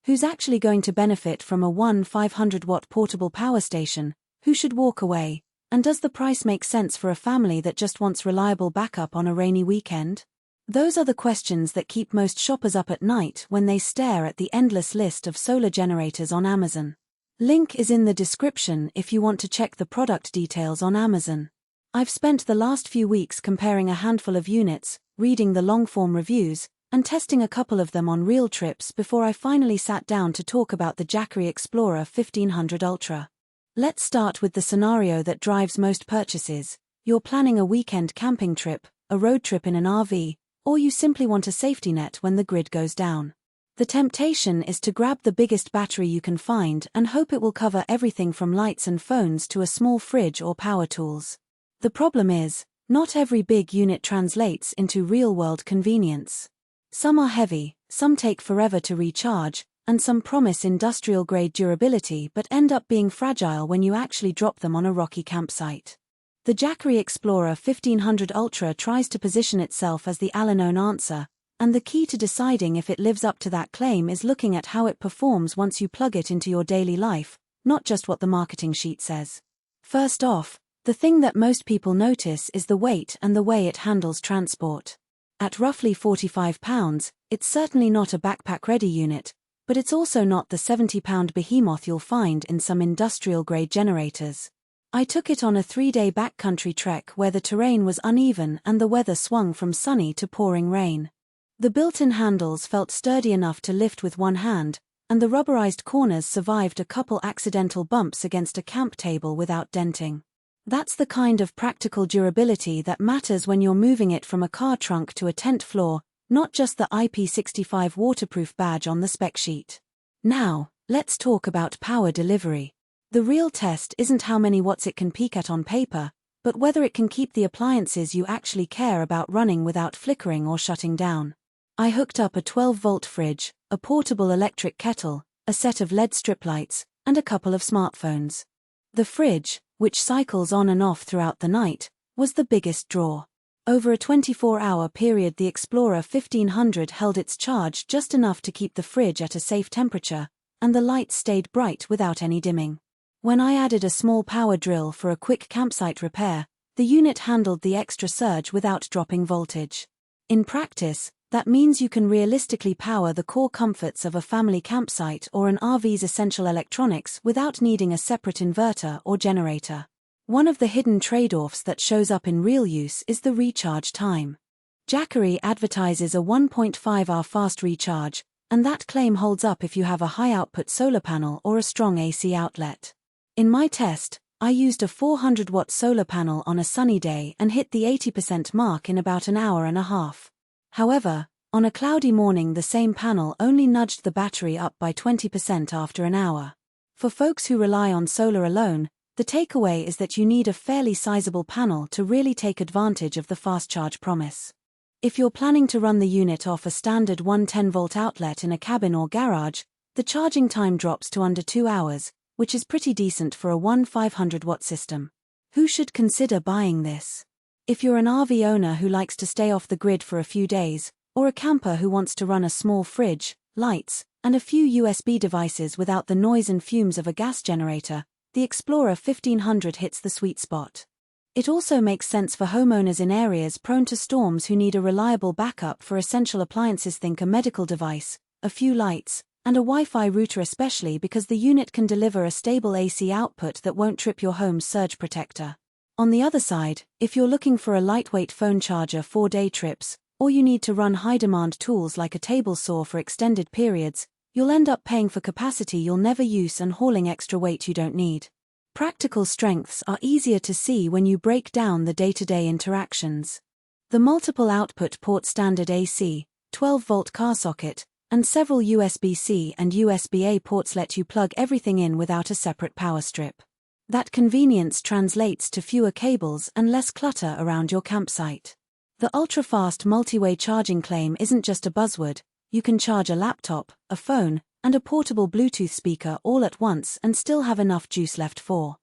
Who's actually going to benefit from a 500-watt portable power station? Who should walk away? And does the price make sense for a family that just wants reliable backup on a rainy weekend? Those are the questions that keep most shoppers up at night when they stare at the endless list of solar generators on Amazon. Link is in the description if you want to check the product details on Amazon. I've spent the last few weeks comparing a handful of units, reading the long-form reviews, and testing a couple of them on real trips before I finally sat down to talk about the Jackery Explorer 1500 Ultra. Let's start with the scenario that drives most purchases. You're planning a weekend camping trip, a road trip in an RV, or you simply want a safety net when the grid goes down. The temptation is to grab the biggest battery you can find and hope it will cover everything from lights and phones to a small fridge or power tools. The problem is, not every big unit translates into real-world convenience. Some are heavy, some take forever to recharge, and some promise industrial-grade durability but end up being fragile when you actually drop them on a rocky campsite. The Jackery Explorer 1500 Ultra tries to position itself as the all-in-one answer, and the key to deciding if it lives up to that claim is looking at how it performs once you plug it into your daily life, not just what the marketing sheet says. First off, the thing that most people notice is the weight and the way it handles transport. At roughly 45 pounds, it's certainly not a backpack-ready unit, but it's also not the 70-pound behemoth you'll find in some industrial-grade generators. I took it on a 3-day backcountry trek where the terrain was uneven and the weather swung from sunny to pouring rain. The built-in handles felt sturdy enough to lift with one hand, and the rubberized corners survived a couple accidental bumps against a camp table without denting. That's the kind of practical durability that matters when you're moving it from a car trunk to a tent floor, not just the IP65 waterproof badge on the spec sheet. Now, let's talk about power delivery. The real test isn't how many watts it can peak at on paper, but whether it can keep the appliances you actually care about running without flickering or shutting down. I hooked up a 12-volt fridge, a portable electric kettle, a set of LED strip lights, and a couple of smartphones. The fridge, which cycles on and off throughout the night, was the biggest draw. Over a 24-hour period the Explorer 1500 held its charge just enough to keep the fridge at a safe temperature, and the lights stayed bright without any dimming. When I added a small power drill for a quick campsite repair, the unit handled the extra surge without dropping voltage. In practice, that means you can realistically power the core comforts of a family campsite or an RV's essential electronics without needing a separate inverter or generator. One of the hidden trade-offs that shows up in real use is the recharge time. Jackery advertises a 1.5-hour fast recharge, and that claim holds up if you have a high-output solar panel or a strong AC outlet. In my test, I used a 400-watt solar panel on a sunny day and hit the 80% mark in about an hour and a half. However, on a cloudy morning the same panel only nudged the battery up by 20% after an hour. For folks who rely on solar alone, the takeaway is that you need a fairly sizable panel to really take advantage of the fast charge promise. If you're planning to run the unit off a standard 110-volt outlet in a cabin or garage, the charging time drops to under 2 hours, which is pretty decent for a 500-watt system. Who should consider buying this? If you're an RV owner who likes to stay off the grid for a few days, or a camper who wants to run a small fridge, lights, and a few USB devices without the noise and fumes of a gas generator, the Explorer 1500 hits the sweet spot. It also makes sense for homeowners in areas prone to storms who need a reliable backup for essential appliances. Think a medical device, a few lights, and a Wi-Fi router, especially because the unit can deliver a stable AC output that won't trip your home's surge protector. On the other side, if you're looking for a lightweight phone charger for day trips, or you need to run high-demand tools like a table saw for extended periods, you'll end up paying for capacity you'll never use and hauling extra weight you don't need. Practical strengths are easier to see when you break down the day-to-day interactions. The multiple output port standard AC, 12-volt car socket, and several USB-C and USB-A ports let you plug everything in without a separate power strip. That convenience translates to fewer cables and less clutter around your campsite. The ultra-fast multi-way charging claim isn't just a buzzword. You can charge a laptop, a phone, and a portable Bluetooth speaker all at once and still have enough juice left for